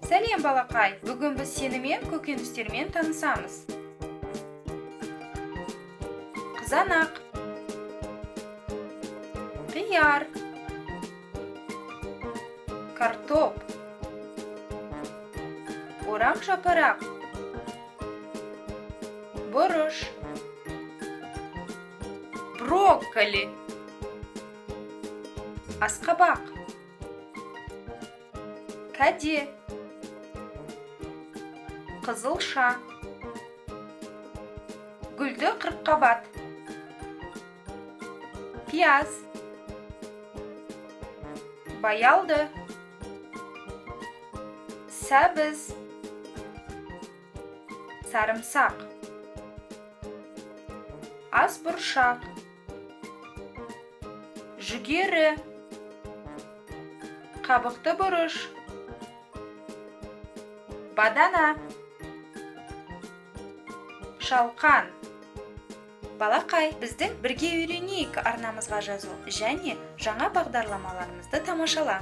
Сәлем балақай, бүгін біз сенімен көкөністермен танысамыз. Қызанақ, қияр, картоп, орақ жапырақ, бұрыш, брокколи, асқабақ, кәде, қызылша, гүлді қырыққабат, пияз, баялды, сәбіз, сарымсақ, асбұршақ, жүгері, қабықты бұрыш, бадана, шалқан. Балақай, біздің бірге үйренейік арнамызға жазыл және жаңа бағдарламаларымызды тамашала.